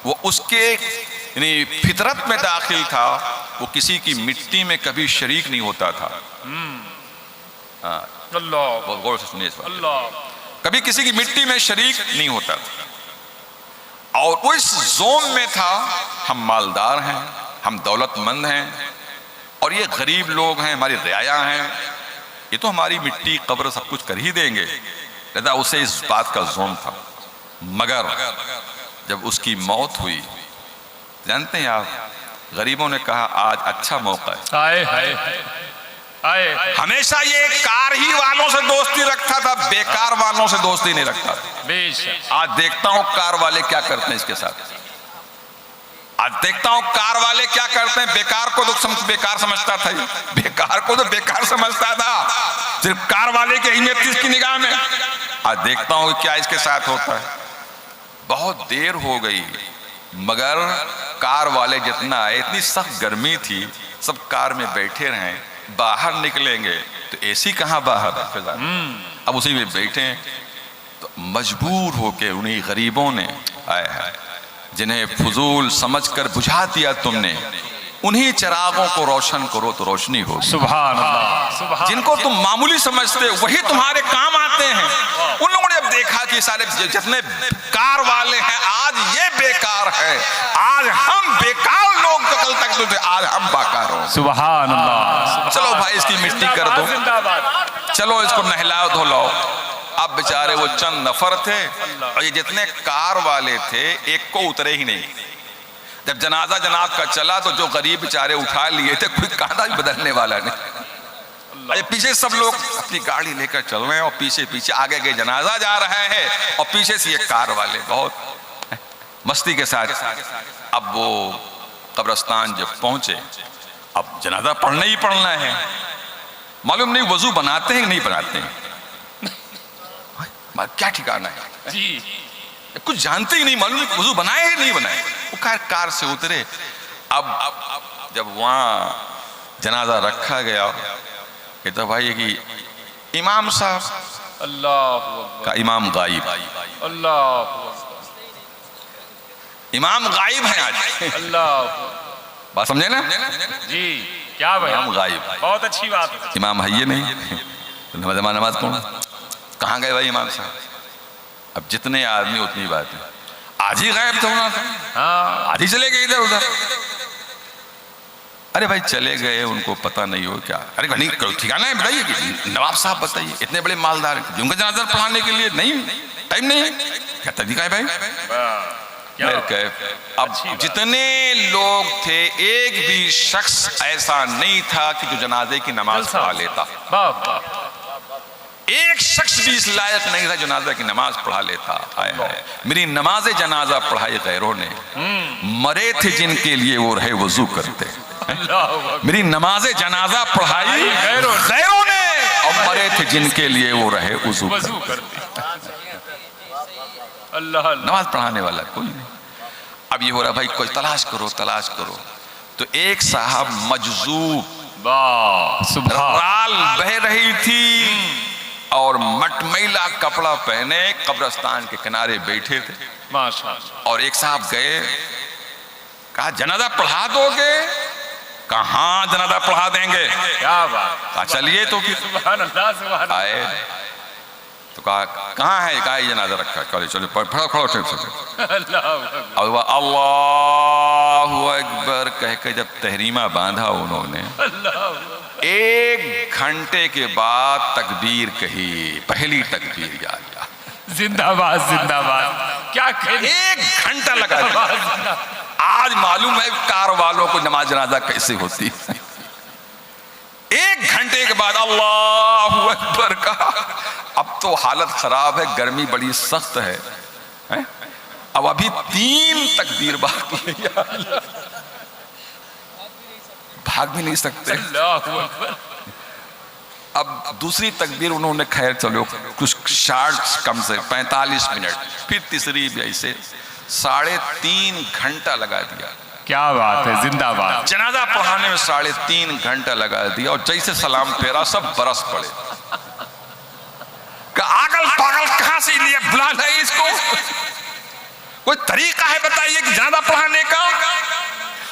[SPEAKER 1] वो उसके यानी फितरत में दाखिल था, वो किसी की मिट्टी में कभी शरीक नहीं होता था।
[SPEAKER 4] अल्लाह,
[SPEAKER 1] बहुत गौर से सुनिए इस बात।
[SPEAKER 4] अल्लाह,
[SPEAKER 1] कभी किसी की मिट्टी में शरीक नहीं होता था और वो इस जोन में था, हम मालदार हैं, हम दौलतमंद हैं और ये गरीब लोग हैं, हमारी रियाया हैं, ये तो हमारी मिट्टी कब्र सब कुछ कर ही देंगे। दादा उसे इस बात का जोन था। मगर जब उसकी मौत हुई, जानते हैं आप, गरीबों ने कहा आज अच्छा मौका है।
[SPEAKER 4] आए हाय आए,
[SPEAKER 1] हमेशा ये कार ही वालों से दोस्ती रखता था, बेकार वालों से दोस्ती नहीं रखता था।
[SPEAKER 4] बेशक
[SPEAKER 1] आज देखता हूं कार वाले क्या करते हैं इसके साथ। आज देखता हूं कार वाले क्या करते हैं। बेकार को तो बेकार समझता था, बेकार को तो बेकार समझता था, सिर्फ कार वाले की अहमियत थी इसकी निगाह में। आज देखता हूं क्या इसके साथ होता है। बहुत देर हो गई मगर कार वाले जितना आए, इतनी सख्त गर्मी थी, सब कार में बैठे रहे। बाहर निकलेंगे तो एसी कहाँ बाहर है, अब उसी में बैठे। तो मजबूर होके उन्हीं गरीबों ने आए जिन्हें फजूल समझकर बुझा दिया तुमने, उन्हीं चिरागों को रोशन करो तो रोशनी होगी।
[SPEAKER 4] सुभान अल्लाह, सुभान।
[SPEAKER 1] जिनको तुम मामूली समझते हो वही तुम्हारे काम आते हैं। उन लोगों ने अब देखा कि सारे जितने कार वाले हैं आज ये बेकार है, आज हम बेकार लोग तो कल तक तो थे, आज हम बाकार हो।
[SPEAKER 4] सुभान अल्लाह।
[SPEAKER 1] चलो भाई इसकी मिट्टी कर दो, चलो इसको नहलाओ धोलाओ। अब बेचारे वो चंद नफर थे और ये जितने कार वाले थे एक को उतरे ही नहीं। जब जनाजा जनाब का चला तो जो गरीब बेचारे उठा लिए थे, कोई कांधा भी बदलने वाला नहीं। अरे पीछे सब लोग अपनी गाड़ी लेकर चल रहे हैं और पीछे पीछे आगे के जनाजा जा रहा है और पीछे से ये कार वाले बहुत मस्ती के साथ। अब वो कब्रिस्तान जब पहुंचे, अब जनाजा पढ़ना ही पढ़ना है। मालूम नहीं वजू बनाते हैं नहीं बनाते हैं, क्या ठिकाना है
[SPEAKER 4] जी,
[SPEAKER 1] कुछ जानते ही नहीं, मालूम नहीं वजू बनाए ही नहीं बनाए। वो कार से उतरे। अब जब वहां जनाजा रखा गया, कहता भाई कि इमाम साहब
[SPEAKER 4] अल्लाह
[SPEAKER 1] का इमाम गायब,
[SPEAKER 4] अल्लाह
[SPEAKER 1] इमाम गायब है आज।
[SPEAKER 4] अल्लाह
[SPEAKER 1] बात समझे ना?
[SPEAKER 4] जी क्या भाई,
[SPEAKER 1] इमाम गायब,
[SPEAKER 4] बहुत अच्छी बात है।
[SPEAKER 1] इमाम है ये नहीं। नमाज कौन, कहाँ गए भाई इमाम साहब? अब जितने आदमी उतनी बात है। आज ही गायब तो होना था,
[SPEAKER 4] हाँ
[SPEAKER 1] आज ही चले गए इधर उधर। अरे भाई चले गए, उनको पता नहीं हो क्या? अरे नहीं ठिकाना है, बताइए कि नवाब साहब बताइए, इतने बड़े मालदार हैं, उनका जनाजा पढ़ाने के लिए नहीं टाइम नहीं है, क्या तरीका है भाई? अब जितने लोग थे एक भी शख्स ऐसा नहीं था कि जो जनाजे की नमाज पढ़ा लेता। एक शख्स भी इस लायक नहीं था जनाजा की नमाज पढ़ा लेता। आए हाय, मेरी नमाज जनाजा पढ़ाई गैरों ने, मरे थे जिनके लिए वो रहे वजू करते। मेरी नमाज जनाजा पढ़ाई गैरों ने और मरे थे जिनके लिए वो रहे वजू करते।
[SPEAKER 4] अल्लाह
[SPEAKER 1] नमाज पढ़ाने वाला कोई नहीं। अब ये हो रहा भाई कोई तलाश करो तलाश करो, तो एक साहब मजजूब, राल बह रही थी और मटमैला कपड़ा पहने कब्रिस्तान के किनारे बैठे थे।
[SPEAKER 4] माशाअल्लाह।
[SPEAKER 1] और एक साहब गए, कहा जनाजा पढ़ा दोगे? कहाँ जनाजा पढ़ा देंगे,
[SPEAKER 4] क्या बात,
[SPEAKER 1] कहा चलिए तो फिर।
[SPEAKER 4] सुभान अल्लाह सुभान अल्लाह।
[SPEAKER 1] आए तो कहा कहाँ है, कहा जनाजा रखा, चलो चलो खड़ो अब अल्लाह अकबर कह के जब तहरीमा बांधा उन्होंने, 1 घंटे के बाद तकबीर कही, पहली तकबीर। या अल्लाह
[SPEAKER 4] जिंदाबाद जिंदाबाद, क्या कहें,
[SPEAKER 1] 1 घंटा लगा दिया। आज मालूम है कार वालों को नमाज जनाजा कैसे होती है। 1 घंटे के बाद अल्लाह अकबर कहा। अब तो हालत खराब है, गर्मी बड़ी सख्त है? अब अभी 3 तकबीर बाकी है, भाग भी नहीं सकते। अब दूसरी तकबीर उन्होंने, खैर चलो कुछ शार्ट कम से 45 मिनट, फिर तीसरी भी ऐसे 3.5 घंटा लगा दिया।
[SPEAKER 4] क्या बात है, जिंदाबाद।
[SPEAKER 1] जनाजा पढ़ाने में 3.5 घंटा लगा दिया और जैसे सलाम फेरा सब बरस पड़े। आगल पागल कहां से लिए बुला है इसको? कोई तरीका है बताइए कि जनाजा पढ़ाने का?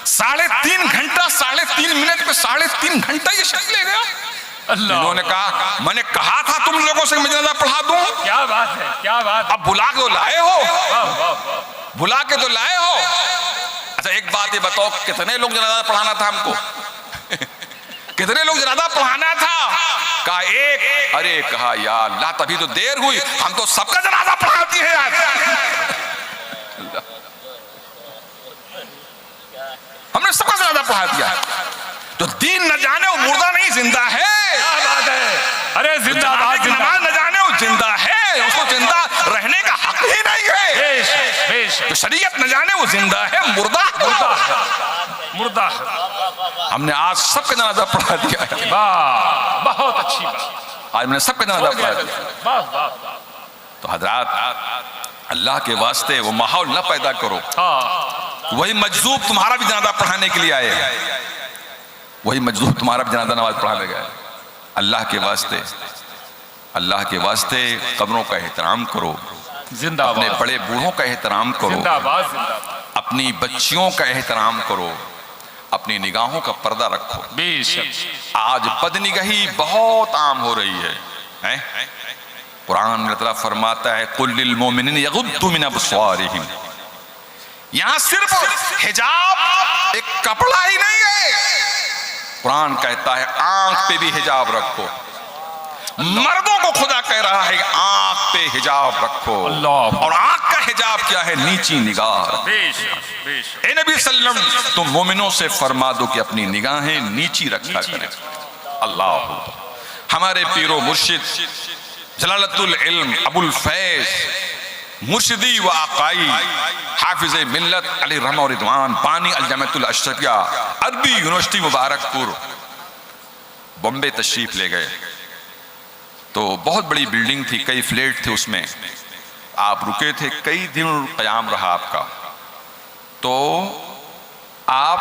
[SPEAKER 1] 3.5 घंटा, 3.5 मिनट पे 3.5 घंटा ये शख्स ले गया। इन्होंने कहा मैंने कहा था तुम लोगों से मैं जनाजा पढ़ा दूं।
[SPEAKER 4] क्या बात है, क्या बात।
[SPEAKER 1] अब बुला के तो लाए हो, बुला के तो लाए हो। अच्छा एक बात ये बताओ, कितने लोग जनाजा पढ़ाना था हमको? कितने लोग जनाजा पढ़ाना था? कहा 1। अरे कहा यार अल्लाह तभी तो देर हुई, हम तो सबका जनाजा पढ़ाती है यार। हमने सबका जनाजा पढ़ा दिया। तो दीन न जाने वो मुर्दा नहीं जिंदा है।
[SPEAKER 4] क्या बात है, अरे जिंदाबाद।
[SPEAKER 1] नमाज न जाने वो जिंदा है, उसको जिंदा रहने का हक ही नहीं है। तो शरीयत न जाने वो जिंदा है, मुर्दा
[SPEAKER 4] मुर्दा।
[SPEAKER 1] हमने आज सबका जनाजा पढ़ा दिया है।
[SPEAKER 4] वाह, बहुत अच्छी बात।
[SPEAKER 1] आज मैंने सबका जनाजा पढ़ा दिया। तो हजरात अल्लाह के वास्ते वो माहौल न पैदा करो। वही मजदूब तुम्हारा भी जनाजा पढ़ाने के लिए आए, वही मजदूब तुम्हारा भी जनाजा नमाज पढ़ाने गए। अल्लाह के वास्ते, अल्लाह के वास्ते कब्रों का एहतराम करो, अपने बड़े बूढ़ों का एहतराम करो, अपनी बच्चियों का एहतराम करो, अपनी निगाहों का पर्दा रखो। आज बदनिगाही बहुत आम हो रही है? कुरान में अल्लाह फरमाता है कुल लिल मोमिनीन यगुद्दू मिन अबसारिहिम। यहां सिर्फ हिजाब एक कपड़ा ही नहीं है, कुरान कहता है आंख पे भी हिजाब रखो। मर्दों को खुदा कह रहा है आंख पे हिजाब रखो। और आंख का हिजाब क्या है? नीची निगाह। ए नबी सल्लम तुम मोमिनों से फरमा दो कि अपनी निगाहें नीची रखा करें। अल्लाह हमारे पीरो मुर्शिद जलालतुल इल्म अबुल फैज मुर्शिदी व आकाई हाफिज मिल्लत अली रहमा और रिदवान बानी अल जमातुल अशरफिया अरबी यूनिवर्सिटी मुबारकपुर बॉम्बे तशरीफ ले गए। तो बहुत बड़ी बिल्डिंग थी, कई फ्लैट थे उसमें। आप रुके थे, कई दिन क़याम रहा आपका। तो आप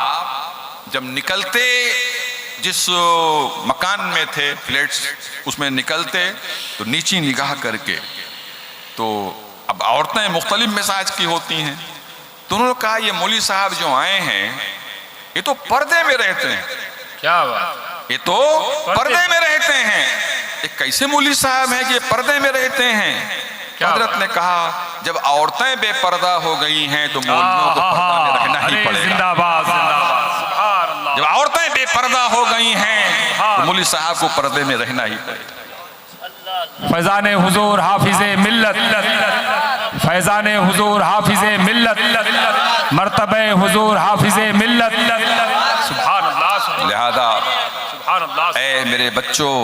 [SPEAKER 1] जब निकलते जिस मकान में थे फ्लैट्स, उसमें निकलते तो नीची निगाह करके, तो अब औरतें मुख्तलिफ मिजाज की होती हैं, तो उन्होंने कहा ये मौलवी साहब जो आए हैं ये तो पर्दे में रहते हैं,
[SPEAKER 4] क्या बात,
[SPEAKER 1] ये तो पर्दे में रहते हैं, ये कैसे मौलवी साहब हैं कि ये पर्दे में रहते हैं। हजरत ने कहा जब औरतें बेपर्दा हो गई हैं तो मौलवियों को पर्दा में रहना ही पड़ेगा।
[SPEAKER 4] जिंदाबाद जिंदाबाद, सुभान अल्लाह।
[SPEAKER 1] जब औरतें बेपर्दा हो गई हैं तो मौलवी साहब को पर्दे में रहना ही पड़ेगा।
[SPEAKER 4] फैजान हुजूर हाफिज़े मिल्लत, फैजान हुजूर हाफिज़े मिल्लत, मर्तबे हुजूर हाफिज़े मिल्लत। सुभान अल्लाह,
[SPEAKER 1] लिहाजा
[SPEAKER 4] सुभान अल्लाह।
[SPEAKER 1] ऐ मेरे बच्चों,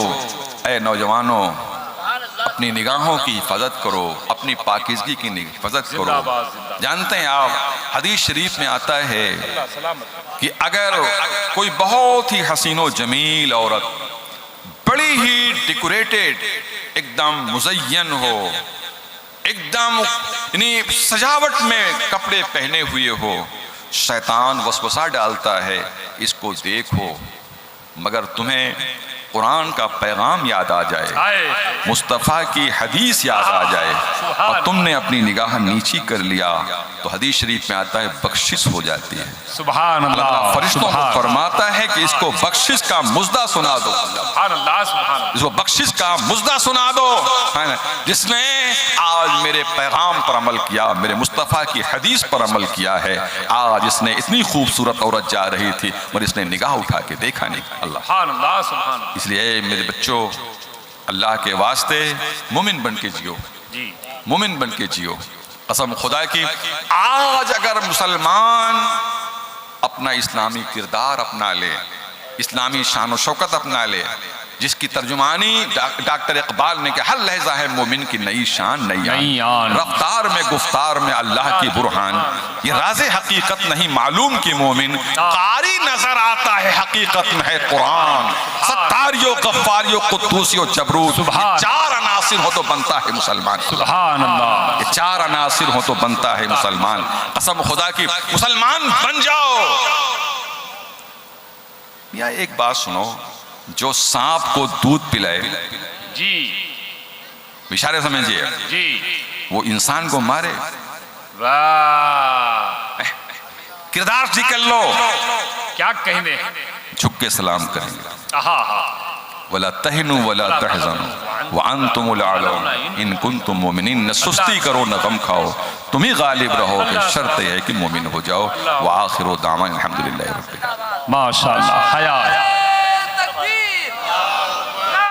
[SPEAKER 1] ऐ नौजवानों, अपनी निगाहों की हिफाजत करो, अपनी पाकीज़गी की हिफाजत करो। जानते हैं आप, हदीस शरीफ में आता है कि अगर कोई बहुत ही हसीनो जमील औरत, बड़ी ही डेकोरेटेड, एकदम मुज़य्यन हो, एकदम यानी सजावट में कपड़े पहने हुए हो, शैतान वसवसा डालता है इसको देखो, मगर तुम्हें कुरान का पैगाम याद आ जाए, मुस्तफ़ा की हदीस याद आ जाए और तुमने अपनी निगाह नीची कर लिया, तो हदीस शरीफ में आता है बख्शिश हो जाती है।
[SPEAKER 4] सुभान अल्लाह,
[SPEAKER 1] फरिश्तों को फरमाता है कि इसको बख्शिश का मुजदा सुना दो,
[SPEAKER 4] सुभान अल्लाह, सुभान,
[SPEAKER 1] इसको बख्शिश का मुजदा सुना दो, है ना, जिसने आज मेरे पैगाम पर अमल किया, मेरे मुस्तफ़ा की हदीस पर अमल किया है। आज इसने इतनी खूबसूरत औरत जा रही थी और इसने निगाह उठा के देखा नहीं। अल्लाह,
[SPEAKER 4] सुभान अल्लाह, सुभान।
[SPEAKER 1] इसलिए मेरे बच्चों, अल्लाह के वास्ते मोमिन बन के जियो, मोमिन बन के जियो। कसम खुदा की, आज अगर मुसलमान अपना इस्लामी किरदार अपना ले, इस्लामी शान व शौकत अपना ले, जिसकी तर्जुमानी डॉक्टर इकबाल ने कहा, हर लहजा है मोमिन की नई शान नई आन, रफ्तार में गुफ्तार में अल्लाह की बुरहान, ये राज़े हकीकत नहीं मालूम की मोमिन, कारी नजर आता है हकीकत में है कुरान, सत्तारियो गफ्फारियो कुद्दूसियो जबरूत, चार अनासिर हो तो बनता है मुसलमान।
[SPEAKER 4] सुभान अल्लाह,
[SPEAKER 1] ये चार अनासिर हो तो बनता है मुसलमान। कसम खुदा की, मुसलमान बन जाओ। या एक बात सुनो, जो सांप को दूध पिलाए,
[SPEAKER 4] जी
[SPEAKER 1] इशारे समझिए,
[SPEAKER 4] जी,
[SPEAKER 1] वो इंसान को मारे,
[SPEAKER 4] वाह,
[SPEAKER 1] किरदार निकल लो,
[SPEAKER 4] क्या कहने,
[SPEAKER 1] झुक के सलाम करेंगे।
[SPEAKER 4] आहा,
[SPEAKER 1] वला तहनु वला तहज़नु व अंतुमुल आलौन इन कुंतुम मोमिनीन, न सुस्ती करो न गम खाओ, तुम ही गालिब रहोगे, शर्त है कि मोमिन हो जाओ। व आखिरु दावाना अल्हम्दुलिल्लाहि रब्बिल आलमीन।
[SPEAKER 4] माशाअल्लाह, हया